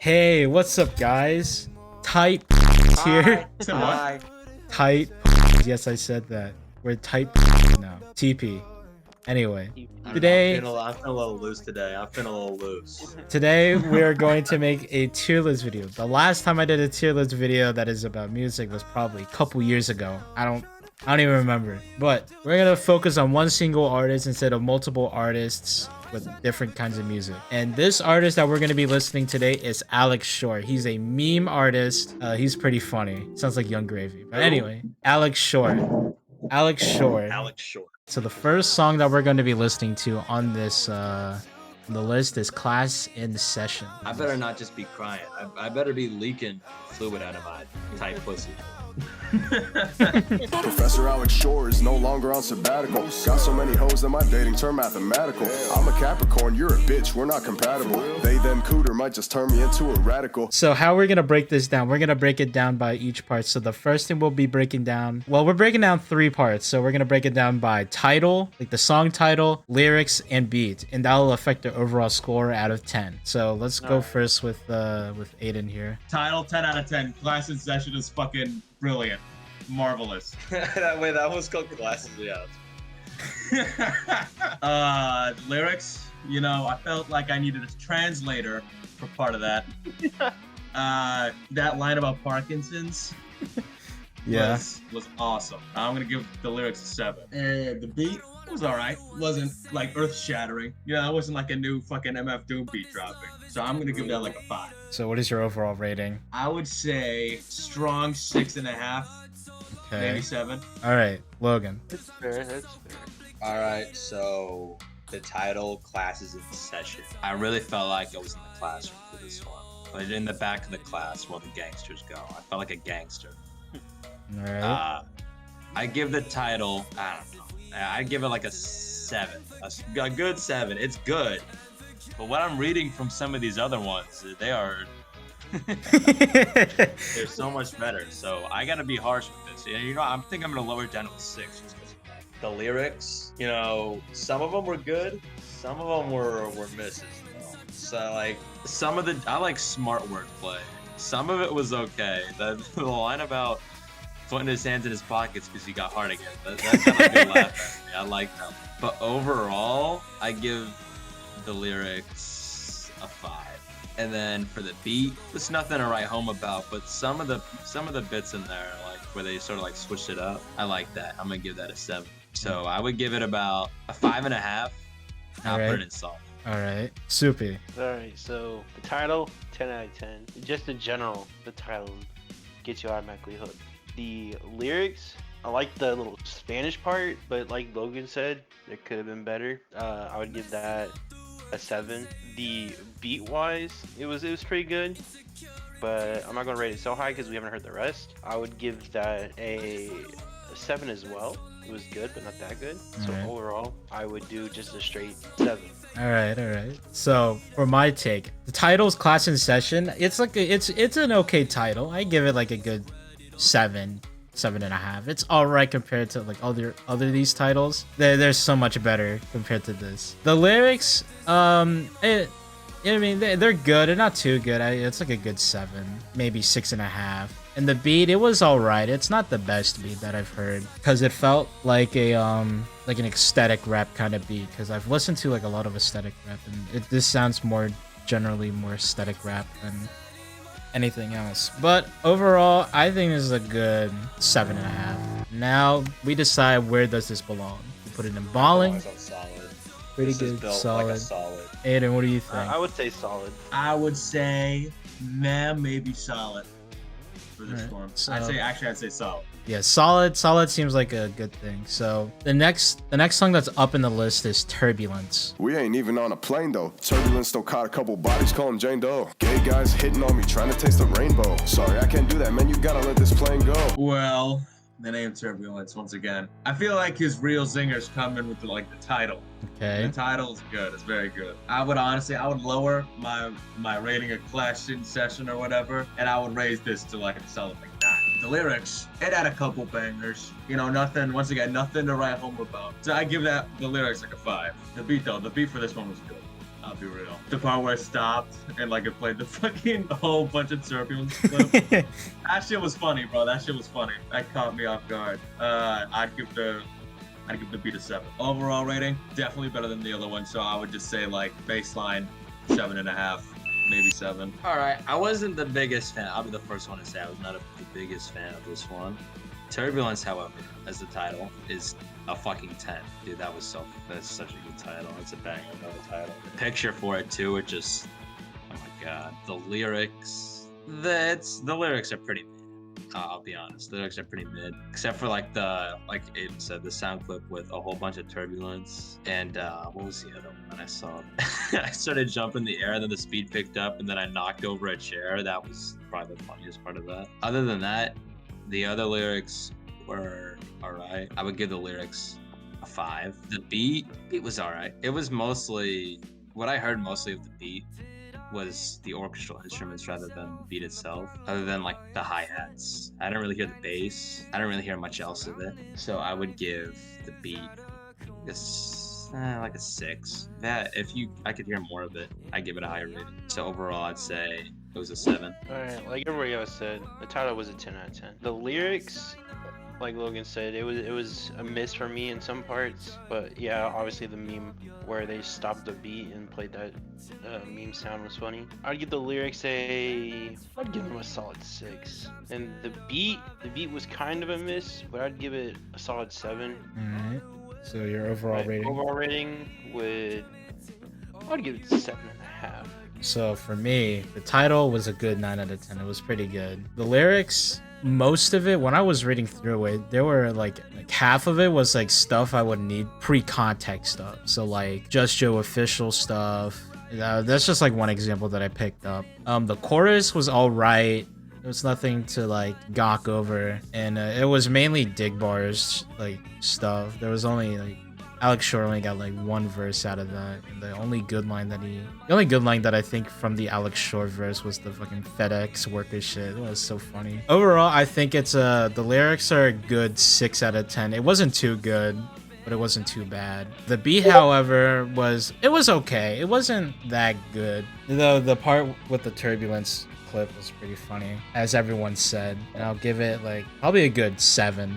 Hey, what's up, guys? Tight here. Hi. Tight. Yes, I said that. We're tight now. TP. Anyway, today I'm feeling a little loose today. I'm feeling a little loose. today we are going to make a tier list video. The last time I did a tier list video that is about music was probably a couple years ago. I don't even remember. But we're gonna focus on one single artist instead of multiple artists with different kinds of music. And this artist that we're gonna be listening today is Alex Schor. He's a meme artist. He's pretty funny. Sounds like Young Gravy. But anyway, Alex Schor. Alex Schor. Alex Short. So the first song that we're going to be listening to on this the list is Class in Session. I better not just be crying. I better be leaking fluid out of my tight pussy. Professor Alex Shor is no longer on sabbatical. Got so many hoes that my dating turned mathematical. I'm a Capricorn, you're a bitch, we're not compatible. They them cooter might just turn me into a radical. So how we're going to break this down? We're going to break it down by each part. So the first thing we'll be breaking down, well, we're breaking down 3 parts. So we're going to break it down by title, like the song title, lyrics, and beat. And that'll affect the overall score out of 10. So let's go first with Aiden here. Title 10 out of 10. Class in Session is fucking brilliant. Marvelous. That was called glasses, yeah. Lyrics, you know, I felt like I needed a translator for part of that. That line about Parkinson's was awesome. I'm gonna give the lyrics a 7. And the beat was alright. Wasn't like earth shattering. Yeah, it wasn't like a new fucking MF Doom beat dropping. So I'm gonna give that like a 5. So what is your overall rating? I would say strong 6.5. Okay. Maybe 7. All right, Logan. That's fair. That's fair. Alright, so the title, Classes in Session. I really felt like I was in the classroom for this one. Like in the back of the class while the gangsters go. I felt like a gangster. All right. I give the title, I don't know. I give it like a 7. A good 7. It's good. But what I'm reading from some of these other ones, they are they're so much better. So I gotta be harsh with this. You know, I think I'm gonna lower it down to a 6 just because of that. The lyrics, you know, some of them were good, some of them were misses. You know? So like I like smart wordplay. Some of it was okay. The line about putting his hands in his pockets because he got hard again. That's kind of a good laugh at me. I like that. But overall, I give the lyrics a 5. And then for the beat, it's nothing to write home about, but some of the bits in there, like where they sort of like switched it up, I like that. I'm gonna give that a 7. So I would give it about a 5.5. I'll put it in solid. All right. Soupy. Alright, so the title, 10 out of 10. Just in general, the title gets you automatically hooked. The lyrics, I like the little Spanish part, but like Logan said, it could have been better. I would give that a 7. The beat wise, it was pretty good, but I'm not gonna rate it so high because we haven't heard the rest. I would give that a 7 as well. It was good, but not that good. So Alright. overall, I would do just a straight 7. All right. So for my take, the title's Class in Session. It's like it's an okay title. I give it like a good 7.5. It's all right compared to like other these titles. They're so much better compared to this. The lyrics, I mean they're good. They're not too good. It's like a good 7, maybe 6.5. And the beat, it was all right. It's not the best beat that I've heard because it felt like an aesthetic rap kind of beat. Because I've listened to like a lot of aesthetic rap, and this sounds generally more aesthetic rap than anything else. But overall, I think this is a good 7.5. Now we decide where does this belong. We put it in balling. Solid. Pretty This is good, built solid. like a solid. Aiden, what do you think? I would say solid. I would say, maybe solid for this Alright, one. so- I'd say solid. Yeah, solid seems like a good thing. So the next song that's up in the list is Turbulence. We ain't even on a plane though. Turbulence still caught a couple bodies, call him Jane Doe. Gay guys hitting on me, trying to taste the rainbow. Sorry, I can't do that, man. You gotta let this plane go. Well, the name Turbulence once again. I feel like his real zingers come in with the title. Okay. The title is good. It's very good. I would lower my rating of Clash in Session or whatever, and I would raise this to like a solid like 9. The lyrics, it had a couple bangers. You know, nothing to write home about. So I give the lyrics like a 5. The beat for this one was good. I'll be real. The part where I stopped and like it played the fucking whole bunch of turbulence clip. That shit was funny, bro. That shit was funny. That caught me off guard. I'd give the beat a 7. Overall rating, definitely better than the other one. So I would just say like baseline 7.5, maybe 7. All right, I wasn't the biggest fan. I'll be the first one to say I was not the biggest fan of this one. Turbulence, however, as the title, is a fucking 10. Dude, that's such a good title. It's a banger of a title. The picture for it too, it just, oh my god. The lyrics, the lyrics are pretty mid. I'll be honest, the lyrics are pretty mid, except for like Aiden said, the sound clip with a whole bunch of turbulence. And what was the other one I saw? I started jumping in the air, and then the speed picked up, and then I knocked over a chair. That was probably the funniest part of that. Other than that, the other lyrics were alright. I would give the lyrics a 5. The beat was alright. It was mostly, what I heard mostly of the beat was the orchestral instruments rather than the beat itself, other than like the hi-hats. I didn't really hear the bass. I didn't really hear much else of it. So I would give the beat like a 6. That I could hear more of it, I'd give it a higher rating. So overall, I'd say it was a 7. Alright, like everybody else said, the title was a 10 out of 10. The lyrics, like Logan said, it was a miss for me in some parts, but yeah, obviously the meme where they stopped the beat and played that meme sound was funny. I'd give the lyrics I'd give them a solid 6. And the beat was kind of a miss, but I'd give it a solid 7. Alright. So your overall rating? Overall rating I'd give it 7.5. So for me, the title was a good 9 out of 10. It was pretty good. The lyrics, most of it, when I was reading through it, there were like half of it was like stuff I would need pre-context stuff. So like Just Joe official stuff. That's just like one example that I picked up. The chorus was all right. There was nothing to like gawk over, and it was mainly dig bars like stuff. There was only like Alex Schor only got like one verse out of that, and the only good line that I think from the Alex Schor verse was the fucking FedEx worker shit. It was so funny. Overall, I think it's the lyrics are a good 6 out of 10. It wasn't too good, but it wasn't too bad. The beat, however, was okay. It wasn't that good. Though the part with the turbulence clip was pretty funny, as everyone said. And I'll give it like probably a good 7.5.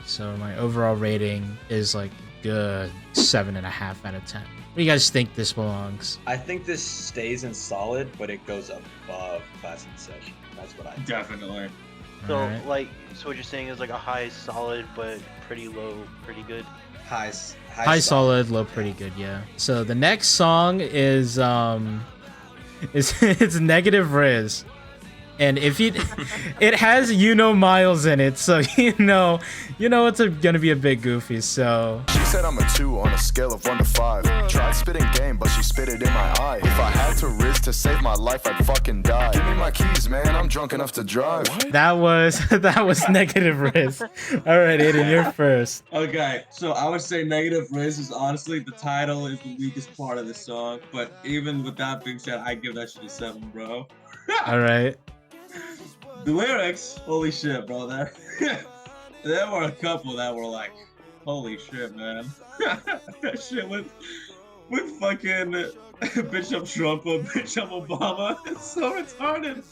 So my overall rating is like good 7.5 out of 10. Where do you guys think this belongs? I think this stays in solid, but it goes above Class in Session. That's what I think. Definitely. So Alright. so what you're saying is like a high solid, but pretty low, pretty good. High solid, low pretty good, yeah. So the next song is it's Negative Riz. And if it has Miles in it, so you know it's gonna be a bit goofy. So She said I'm a 2 on a scale of 1 to 5. Tried spitting game, but she spit it in my eye. If I had to risk to save my life, I'd fucking die. Give me my keys, man. I'm drunk enough to drive. that was Negative Riz. All right, Aiden, you're first. Okay, so I would say Negative Riz is honestly, the title is the weakest part of the song, but even with that being said, I give that shit a 7, bro. All right. The lyrics, holy shit, bro. There were a couple that were like, holy shit, man. That shit with fucking bitch I'm Trump or bitch I'm Obama. It's so retarded.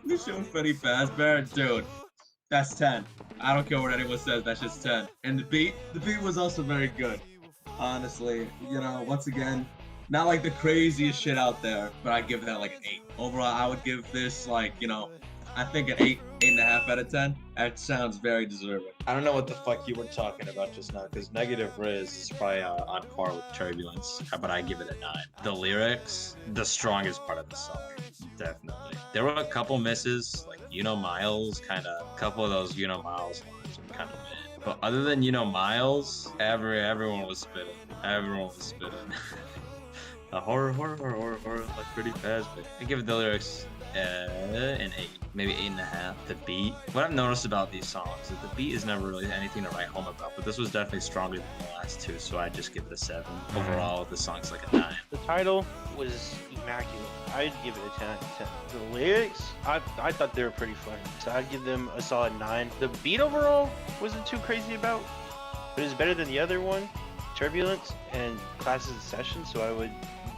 This shit with Freddie Fazbear, dude. That's 10. I don't care what anyone says, that's just 10. And the beat was also very good. Honestly, once again, not like the craziest shit out there, but I give that like an 8. Overall, I would give this like, I think an 8.5 out of 10. That sounds very deserving. I don't know what the fuck you were talking about just now, because Negative Riz is probably on par with Turbulence, but I give it a 9. The lyrics, the strongest part of the song, definitely. There were a couple misses, like Miles, a couple of those Miles lines were kind of mid. But other than Miles, everyone was spitting. Everyone was spitting. The horror, like pretty fast. But I give the lyrics an 8, maybe 8.5. The beat. What I've noticed about these songs is the beat is never really anything to write home about, but this was definitely stronger than the last two, so I just give it a 7. Overall, the song's like a 9. The title was immaculate. I'd give it a 10 out of 10. The lyrics, I thought they were pretty funny, so I'd give them a solid 9. The beat overall wasn't too crazy about, but it's better than the other one, Turbulence and Classes in Session, so I would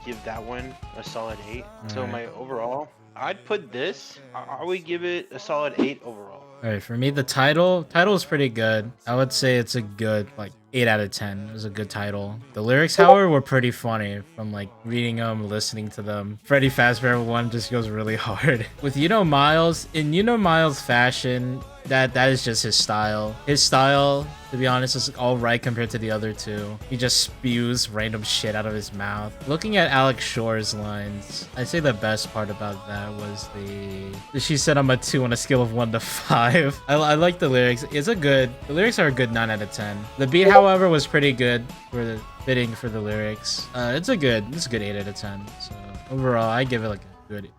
give that one a solid 8. So Alright. my overall, I'd put this. I would give it a solid 8 overall. All right, for me, the title is pretty good. I would say it's a good like 8 out of 10. It was a good title. The lyrics, however, were pretty funny from like reading them, listening to them. Freddy Fazbear one just goes really hard. With Miles, in Miles fashion, that is just his style. His style, to be honest, is all right compared to the other two. He just spews random shit out of his mouth. Looking at Alex Shor's lines, I'd say the best part about that was she said I'm a 2 on a scale of 1 to 5. I like the lyrics. The lyrics are a good 9 out of 10. The beat, however, was pretty good for the fitting for the lyrics. It's a good 8 out of 10. So overall, I give it like a good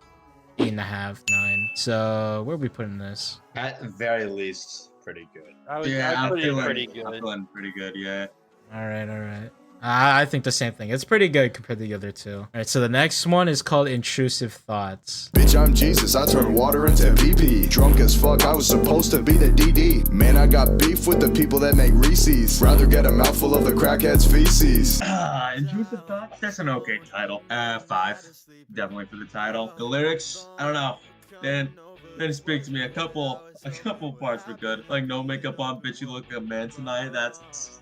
8.5, 9. So where are we putting this? At very least, pretty good. I'd I'm put it feeling pretty good. I'm feeling pretty good. Yeah. All right. I think the same thing. It's pretty good compared to the other two. All right, so the next one is called Intrusive Thoughts. Bitch, I'm Jesus, I turn water into PP. Drunk as fuck, I was supposed to be the DD. Man, I got beef with the people that make Reese's. Rather get a mouthful of the crackhead's feces. Intrusive Thoughts. That's an okay title. 5, definitely for the title. The lyrics, I don't know. Didn't speak to me. A couple parts were good. Like no makeup on, bitch, you look like a man tonight. That's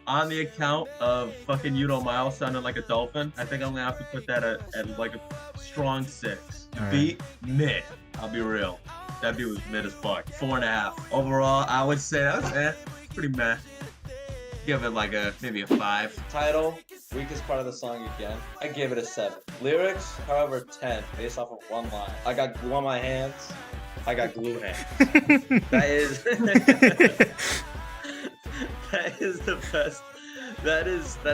on the account of fucking Miles sounding like a dolphin. I think I'm gonna have to put that at like a strong 6. The Alright. beat, mid. I'll be real. That beat was mid as fuck. 4.5. Overall, I would say that was pretty meh. Give it like maybe a 5. Title, weakest part of the song again. I gave it a 7. Lyrics, however, 10, based off of one line. I got glue on my hands. I got glue hands. That is that is the best. That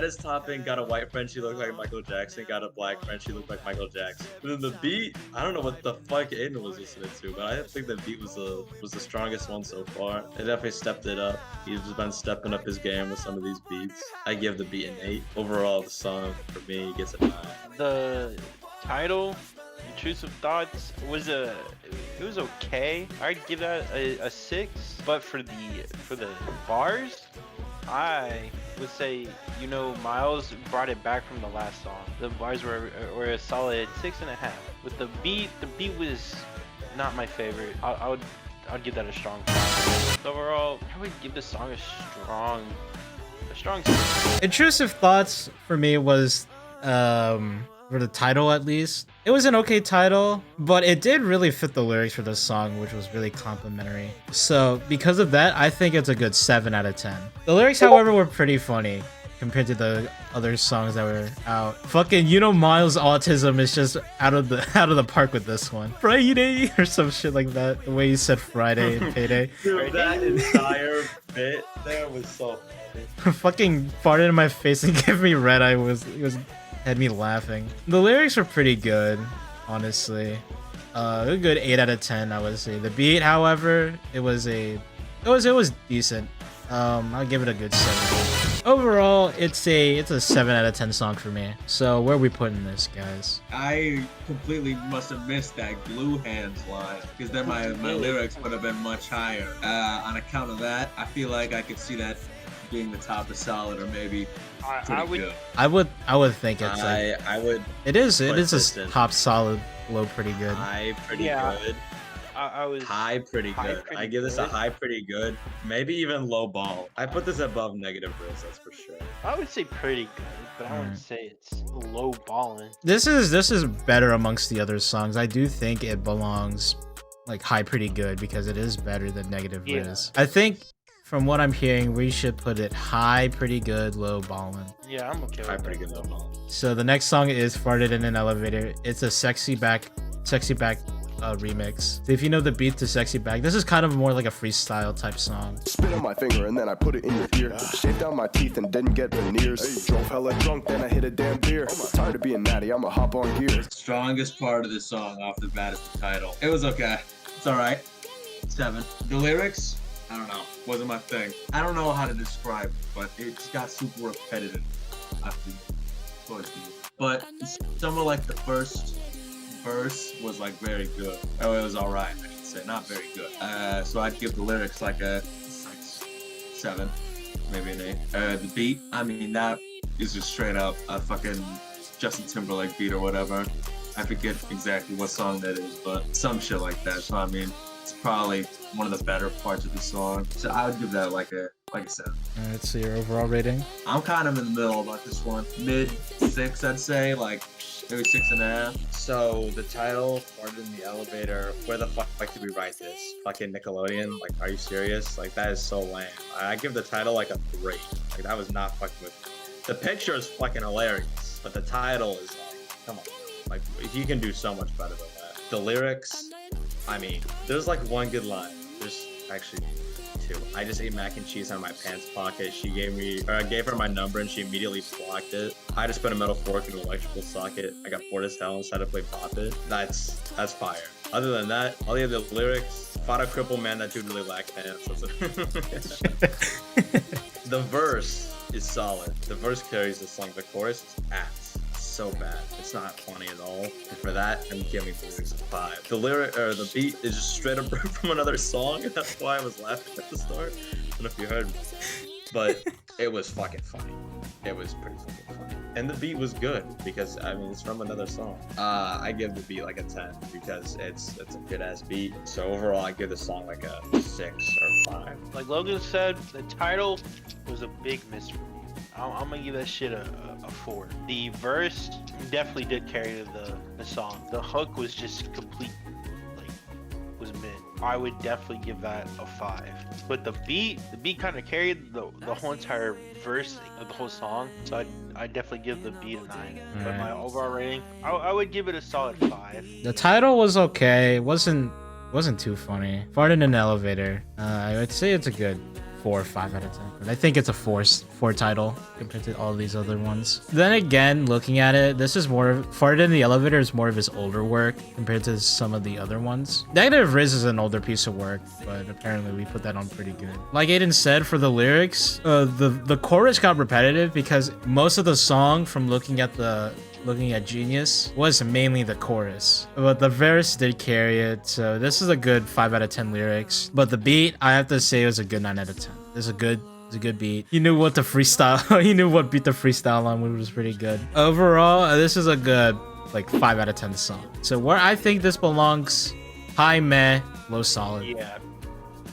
is topping. Got a white friend, she looked like Michael Jackson. Got a black friend, she looked like Michael Jackson. But then the beat, I don't know what the fuck Aiden was listening to, but I think the beat was the strongest one so far. It definitely stepped it up. He's been stepping up his game with some of these beats. I give the beat an 8. Overall, the song for me gets a 9. The title, Intrusive Thoughts, was okay. I'd give that a 6. But for the bars, I would say, Miles brought it back from the last song. The bars were a solid 6.5. With the beat was not my favorite. I'd give that a strong 5. So overall, I would give this song a strong 6. Intrusive Thoughts for me was for the title at least. It was an okay title, but it did really fit the lyrics for this song, which was really complimentary. So because of that, I think it's a good 7 out of 10. The lyrics, however, were pretty funny compared to the other songs that were out. Fucking Miles' autism is just out of the park with this one. Friday or some shit like that. The way you said Friday and Payday. Dude, that entire bit there was so funny. Fucking farted in my face and gave me red eye had me laughing. The lyrics were pretty good, honestly. A good 8 out of 10, I would say. The beat, however, it was decent. I'll give it a good 7. Overall, it's a 7 out of 10 song for me. So where are we putting this, guys? I completely must have missed that glue hands line, because then my lyrics would have been much higher. On account of that, I feel like I could see that being the top of solid, or maybe good. I would think it's it is a top solid, low pretty good. High pretty Yeah. good. I was High pretty high good. pretty I give this a good. high pretty good. Maybe even low ball. I put this above negative riz, that's for sure. I would say pretty good, but I wouldn't say it's low balling. This is better amongst the other songs. I do think it belongs like high pretty good because it is better than negative Yeah. riz. I think from what I'm hearing, we should put it high pretty good, low ballin'. Yeah, I'm okay with High that. pretty good low ball. So the next song is Farted in an Elevator. It's a sexy back remix. If you know the beat to Sexy Back, this is kind of more like a freestyle type song. Spit on my finger and then I put it in your ear. Shaved down my teeth and didn't get veneers. Drove hella drunk, then I hit a damn beer. Tired of being natty, I'ma hop on gear. Strongest part of the song off the bat is the title. It was okay. It's alright. 7. The lyrics, I don't know. Wasn't my thing. I don't know how to describe it, but it just got super repetitive after towards the end. But some of like the first verse was like very good. Oh, it was alright, I should say. Not very good. So I'd give the lyrics like a 7, maybe an 8. The beat, I mean, that is just straight up a fucking Justin Timberlake beat or whatever. I forget exactly what song that is, but some shit like that. So I mean, it's probably one of the better parts of the song. So I would give that like a 7. Alright, so your overall rating? I'm kind of in the middle about this one. Mid 6, I'd say, like maybe 6.5. So the title, Farted in the Elevator, where the fuck did we write this? Fucking Nickelodeon? Like, are you serious? Like, that is so lame. I give the title like a 3. Like, that was not fucking with me. The picture is fucking hilarious, but the title is like, come on. Like, he can do so much better than that. The lyrics, I mean, there's like one good line. There's actually 2. I just ate mac and cheese out of my pants pocket. She I gave her my number and she immediately blocked it. I just put a metal fork in an electrical socket. I got bored as hell and decided to play Pop It. That's fire. Other than that, all the other lyrics, fought a crippled man, that dude really lacked pants. The verse is solid. The verse carries the song. The chorus is ass. So bad. It's not funny at all. And for that, I'm giving the lyrics a 5. The beat is just straight up from another song. That's why I was laughing at the start. I don't know if you heard me. But it was fucking funny. It was pretty fucking funny. And the beat was good because I mean it's from another song. I give the beat like a 10 because it's a good ass beat. So overall I give the song like a 6 or 5. Like Logan said, the title was a big miss for me. I'm gonna give that shit a 4. The verse definitely did carry the song. The hook was just complete, like, was mid. I would definitely give that a 5. But the beat kind of carried the whole entire verse of the whole song. So I definitely give the beat a 9. But my overall rating, I would give it a solid 5. The title was okay. It wasn't too funny. Farted in an elevator. I would say it's a good 4 or 5 out of 10. But I think it's a 4 title compared to all these other ones. Then again, looking at it, this is more of Farted in the Elevator is more of his older work compared to some of the other ones. Negative Riz is an older piece of work, but apparently we put that on pretty good. Like Aiden said, for the lyrics, the chorus got repetitive because most of the song from looking at Genius was mainly the chorus, but the verse did carry it. So this is a good 5 out of 10 lyrics, but the beat, I have to say, was a good 9 out of 10. It's a good beat. He knew what to freestyle. He knew what beat to freestyle on, which was pretty good. Overall, this is a good like 5 out of 10 song. So where I think this belongs, high meh, low solid. Yeah,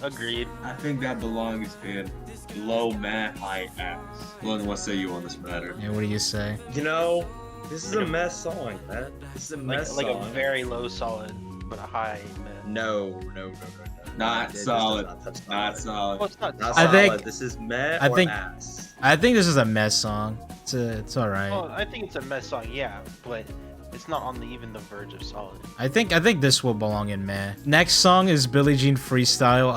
agreed. I think that belongs in low meh, high ass. Logan, what say you on this matter? Yeah, what do you say? You know, this is a mess song, man. This is a mess like song. a very low solid, but a high meh. No. Not solid. Not solid. Well, it's not. Not I solid. think- This is meh I or think- ass. I think this is a mess song. It's all right. Well, I think it's a mess song, yeah, but it's not on even the verge of solid. I think this will belong in meh. Next song is Billie Jean Freestyle.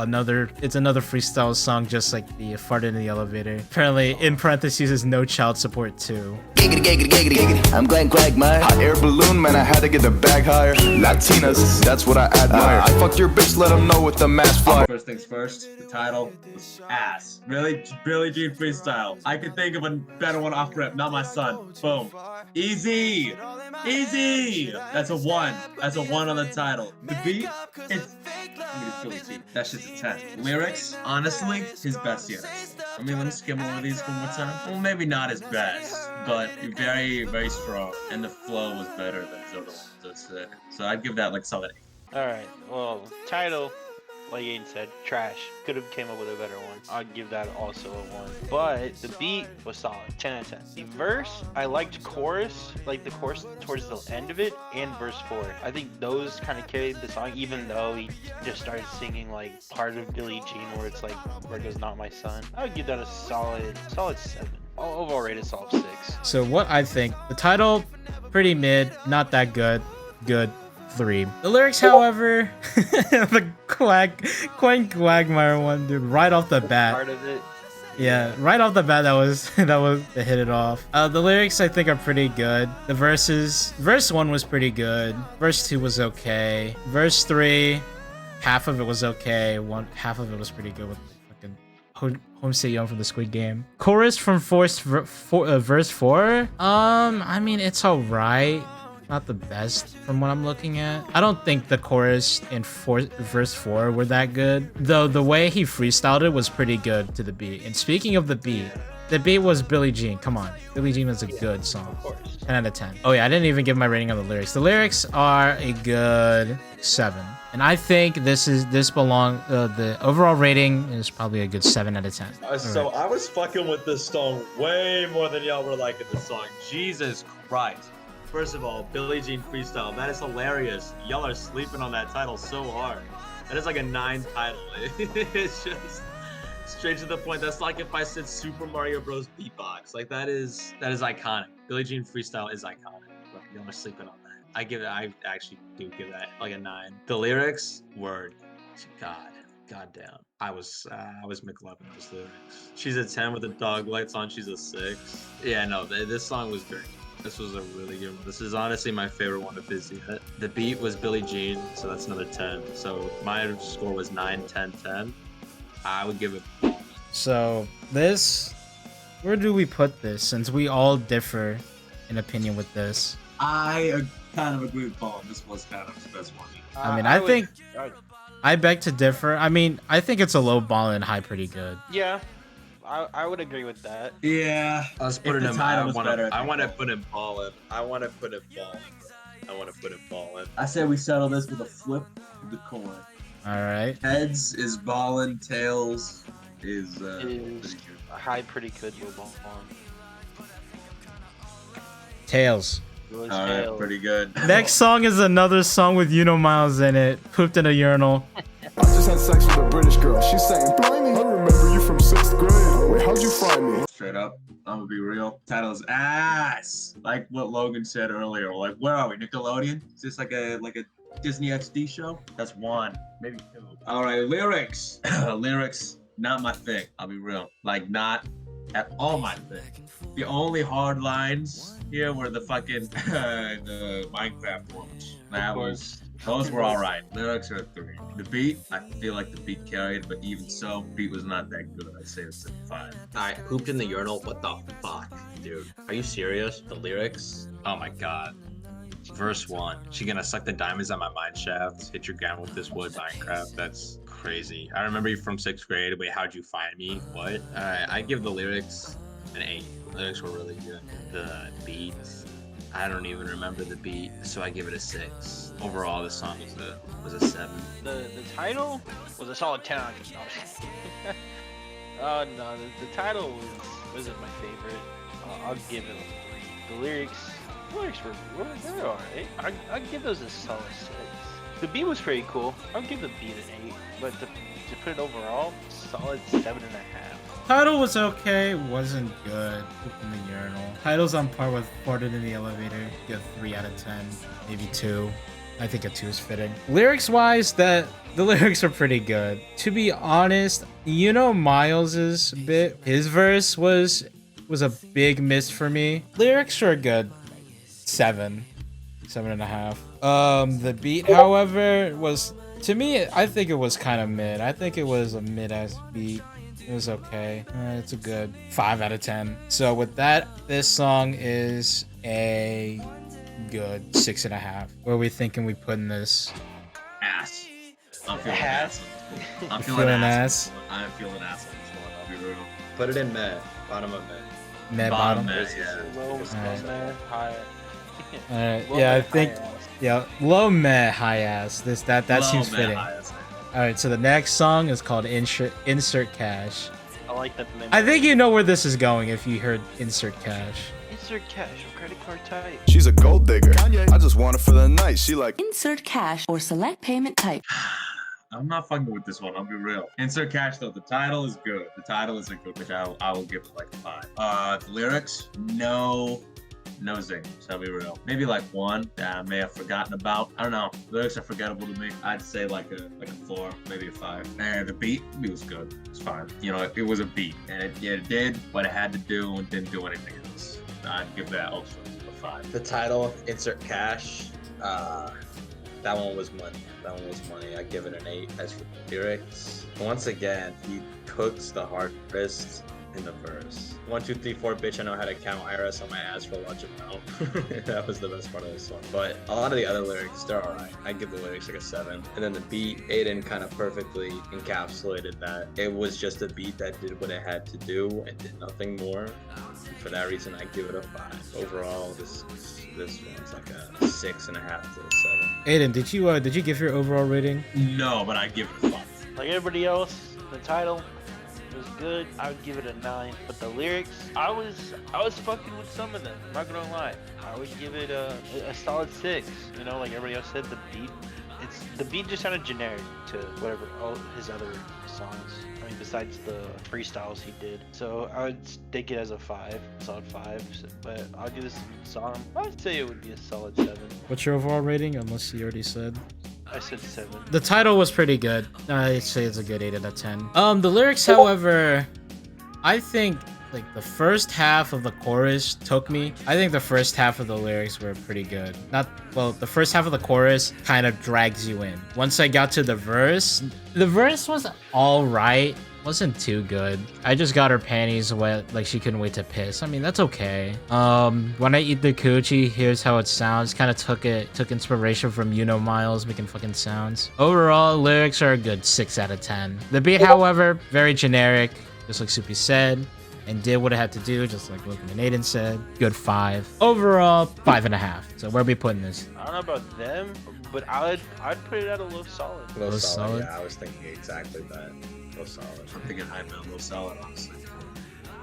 It's another freestyle song, just like the Farted in the Elevator. Apparently, in parentheses, is no child support too. Giggity, giggity, giggity, giggity. I'm Glenn Quagmire. Hot air balloon, man, I had to get the bag higher. Latinas, that's what I admire. I fucked your bitch, let them know with the mask flyer. First things first, the title was ass. Really, Billie Jean Freestyle. I could think of a better one off rip, not my son. Boom. Easy. That's a 1. That's a 1 on the title. The beat, it's Billie Jean. That shit's a 10. Lyrics, honestly, his best yet. I mean, let me skim over these one more time. Well, maybe not his best, but very, very strong. And the flow was better than his other ones, that's it. So I'd give that like solid 8. Alright, well, title, like Aiden said, trash. Could have came up with a better one. I'd give that also a 1. But the beat was solid, 10 out of 10. The verse, I liked chorus, like the chorus towards the end of it, and verse 4. I think those kind of carried the song, even though he just started singing like part of Billie Jean where it's like, where it goes, not my son. I would give that a solid 7. Overall rated solid 6. So what I think, the title, pretty mid, not that good, 3. The lyrics, however, the Quagmire one, dude, right off the bat. Part of it. Yeah, right off the bat, that was to hit it off. The lyrics I think are pretty good. The verse 1 was pretty good. Verse 2 was okay. Verse 3, half of it was okay. Half of it was pretty good with fucking Homestay Young from the Squid Game. Chorus from verse 4. I mean, it's alright. Not the best from what I'm looking at. I don't think the chorus in verse 4 were that good, though the way he freestyled it was pretty good to the beat. And speaking of the beat, the beat was Billie Jean. Come on, Billie Jean was a good song. Of course. 10 out of 10. Oh yeah, I didn't even give my rating on the lyrics. The lyrics are a good 7, and I think the overall rating is probably a good 7 out of 10. So I was fucking with this song way more than y'all were liking the song. Jesus Christ. First of all, Billie Jean freestyle. That is hilarious. Y'all are sleeping on that title so hard. That is like a 9 title. It's just straight to the point. That's like if I said Super Mario Bros. Beatbox. Like that is iconic. Billie Jean freestyle is iconic. But y'all are sleeping on that. I actually do give that like a 9. The lyrics, word, God damn. I was McLovin those lyrics. She's a 10 with the dog lights on. She's a 6. Yeah, no, this song was great. This was a really good one. This is honestly my favorite one of his yet. The beat was Billie Jean, so that's another 10. So my score was 9, 10, 10. I would give it. So this, where do we put this? Since we all differ in opinion with this. I kind of agree with Paul. This was kind of the best one. I mean, I beg to differ. I mean, I think it's a low ball and high pretty good. Yeah, I would agree with that. Yeah. Let's put it in. I want to put in ballin'. I want to put in ballin'. I said we settle this with a flip of the coin. All right. Heads is ballin'. Tails is high, pretty good. Low ball on. Tails. All right, pretty good. Next song is another song with Miles in it. Pooped in a urinal. I just had sex with a British girl. She's saying, blimey, I remember you from 6th grade. Wait, how'd you find me? Straight up, I'm gonna be real. Title is ass. Like what Logan said earlier. We're like, where are we? Nickelodeon? Is this like a Disney XD show? That's 1, maybe 2. All right, lyrics. Lyrics, not my thing. I'll be real. Like, not at all my thing. The only hard lines here were the fucking the Minecraft ones. Those were all right. Lyrics are a 3. The beat, I feel like the beat carried, but even so, beat was not that good. I'd say it's a 5. I pooped in the urinal. What the fuck, dude? Are you serious? The lyrics? Oh my god. Verse 1. She gonna suck the diamonds out my mine shaft. Hit your ground with this wood, Minecraft. That's crazy. I remember you from 6th grade. Wait, how'd you find me? What? Alright, I give the lyrics an 8. The lyrics were really good. The beat, I don't even remember the beat, so I give it a 6. Overall, the song was a 7. The title was a solid 10 out of 10. Oh no, the title wasn't my favorite. I'll give it a 3. The lyrics were alright. I'd give those a solid 6. The beat was pretty cool. I'll give the beat an 8, but to put it overall, solid 7.5. Title was okay, wasn't good. Pooped in the urinal. Title's on par with Farted in the Elevator. Get 3 out of 10, maybe 2. I think a 2 is fitting. Lyrics wise, the lyrics are pretty good. To be honest, Miles's bit, his verse was a big miss for me. Lyrics are good. 7.5. The beat, however, was, to me, I think it was kind of mid. I think it was a mid-ass beat. It was okay. It's a good 5 out of 10. So with that, this song is a good 6.5. Where are we thinking we put in this? Ass. I'm feeling ass. I'm feeling ass. I'm feeling ass on this one. I'll be real. Put it in meh. Bottom of meh. Meh bottom. Meh, yeah. Low meh, high. Alright, yeah, I think, yeah, low meh, high ass. That seems fitting. Alright, so the next song is called Insert Cash. I like that. I think you know where this is going if you heard Insert Cash. Insert cash or credit card type. She's a gold digger. I just want her for the night. She like insert cash or select payment type. I'm not fucking with this one. I'll be real. Insert cash though. The title is good. The title isn't good, which I will give it like a 5. The lyrics, no zingers. I'll be real. Maybe like 1 that I may have forgotten about. I don't know. The lyrics are forgettable to me. I'd say like a 4, maybe a 5. And the beat was good. It's fine. It was a beat, and it did what it had to do and didn't do anything else. I'd give that also a 5. The title, Insert Cash, that one was money. I give it an 8. As for the lyrics, once again, he cooks the hardest in the verse. 1, 2, 3, 4, bitch, I know how to count. IRS on my ass for lunch amount. That was the best part of this song. But a lot of the other lyrics, they're alright. I give the lyrics like a 7. And then the beat, Aiden kind of perfectly encapsulated that. It was just a beat that did what it had to do and did nothing more. For that reason, I give it a 5. Overall, this one's like a 6.5 to a 7. Aiden, did you give your overall rating? No, but I give it a 5. Like everybody else, the title was good. I would give it a 9. But the lyrics, I was fucking with some of them. I'm not gonna lie. I would give it a solid 6. You know, like everybody else said, the beat just sounded generic to whatever all his other songs. I mean, besides the freestyles he did. So I would take it as a 5, solid 5. But I'll give this song, I'd say it would be a solid 7. What's your overall rating? Unless you already said. I said 7. The title was pretty good. I'd say it's a good 8 out of 10. The lyrics, however, I think like the first half of the chorus took me. I think the first half of the lyrics were pretty good. The first half of the chorus kind of drags you in. Once I got to the verse was all right. Wasn't too good. I just got her panties wet, like she couldn't wait to piss. I mean, that's okay. When I eat the coochie, here's how it sounds. Kind of took inspiration from Miles making fucking sounds. Overall, lyrics are a good 6 out of 10. The beat, however, very generic, just like Soupy said, and did what it had to do, just like Logan and Aiden said. Good 5. Overall, 5.5. So where are we putting this? I don't know about them, but I'd put it at a low solid. Low solid? Yeah, I was thinking exactly that. Low solid. I'm thinking high mid, low solid, honestly.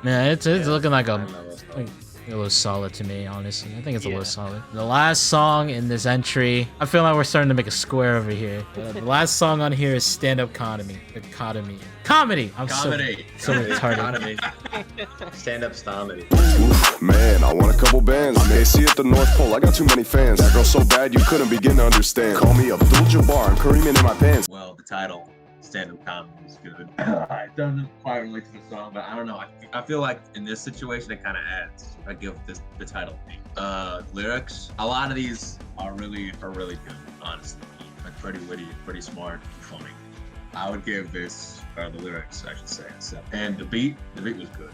Yeah, it's looking like I'm not low solid. a little solid to me, honestly. I think it's a little solid. The last song in this entry, I feel like we're starting to make a square over here. The last song on here is Stand Up Comedy. Comedy! I'm Comedy. so retarded. Stand-up comedy. Man, I want a couple bands. I'm AC at the North Pole. I got too many fans. That girl so bad you couldn't begin to understand. Call me Abdul-Jabbar. I'm Kareem in my pants. Well, the title, stand-up comedy, is good. I don't quite relate to the song, but I don't know. I feel like in this situation, it kind of adds. I give this the title. Lyrics. A lot of these are really good, honestly. Like pretty witty, pretty smart, funny. I would give this, or the lyrics, I should say, a 7. And the beat was good,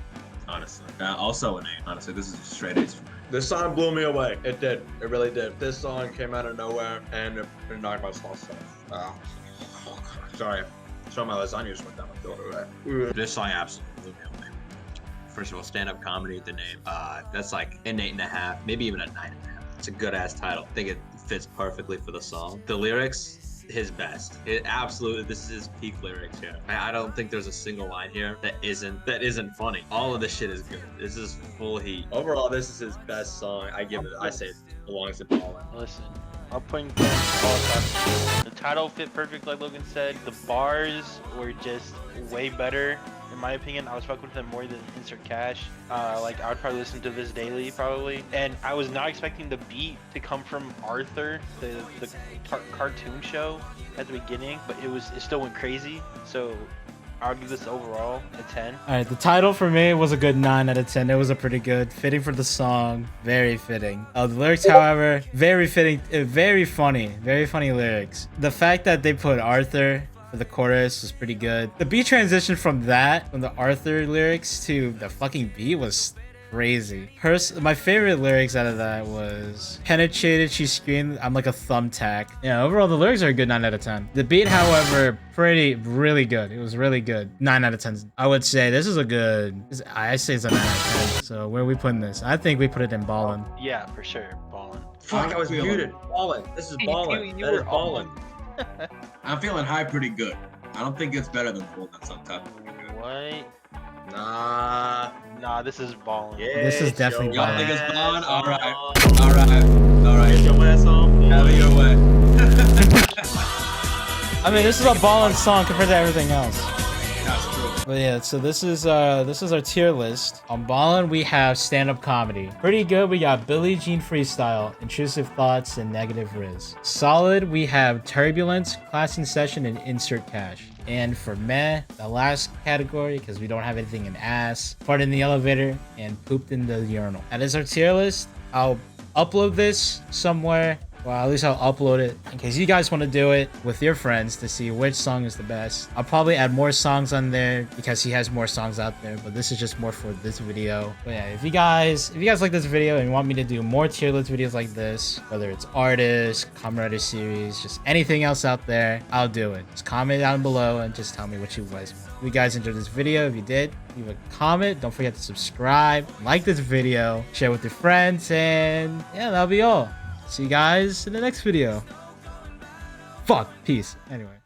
honestly. Also an 8. Honestly, this is straight A's for me. This song blew me away. It did. It really did. This song came out of nowhere and it knocked my sauce off. Sorry. My lasagna just went down my throat. This song absolutely blew me away. First of all, stand-up comedy, the name. That's like an 8.5, maybe even a 9.5. It's a good-ass title. I think it fits perfectly for the song. The lyrics, his best. It absolutely, this is his peak lyrics here. I don't think there's a single line here that isn't funny. All of the shit is good. This is full heat. Overall, this is his best song. I say it belongs to Ballin'. Listen, I'm putting all the title fit perfect, like Logan said. The bars were just way better, in my opinion. I was fucking with them more than Insert Cash. Like I would probably listen to this daily, probably. And I was not expecting the beat to come from Arthur, the cartoon show at the beginning, but it still went crazy. So I'll give this overall a 10. Alright, the title for me was a good 9 out of 10. It was a pretty good. Fitting for the song. Very fitting. The lyrics, however, very fitting. Very funny. Very funny lyrics. The fact that they put Arthur for the chorus was pretty good. The beat transition from the Arthur lyrics to the fucking beat was crazy. My favorite lyrics out of that was penetrated, she screamed, I'm like a thumbtack. Yeah, overall the lyrics are a good 9 out of 10. The beat, however, really good. It was really good. 9 out of 10. I would say this is a good, I say it's a 9 out of 10. So where are we putting this? I think we put it in Ballin'. Yeah, for sure, Ballin'. Fuck, I was muted. Ballin'. This is Ballin'. That is Ballin'. I'm feeling high pretty good. I don't think it's better than Full Nuts on top. What? Nah, this is Ballin'. Yeah, This is definitely Y'all Ballin'. think it's Ballin'? Alright. Get your ass on. Have it your way. I mean, this is a Ballin' song compared to everything else. That's true. But yeah, so this is our tier list. On Ballin', we have stand-up comedy. Pretty good, we got Billie Jean freestyle, intrusive thoughts, and negative riz. Solid, we have turbulence, class in session, and insert cash. And for meh, the last category, because we don't have anything in ass, fart in the elevator, and pooped in the urinal. That is our tier list. I'll upload this somewhere Well, at least I'll upload it in case you guys want to do it with your friends to see which song is the best. I'll probably add more songs on there because he has more songs out there, but this is just more for this video. But yeah, if you guys like this video and you want me to do more tier list videos like this, whether it's artists, Kamen Rider series, just anything else out there, I'll do it. Just comment down below and just tell me what you guys want. If you guys enjoyed this video, if you did, leave a comment. Don't forget to subscribe, like this video, share with your friends, and yeah, that'll be all. See you guys in the next video. Fuck. Peace. Anyway.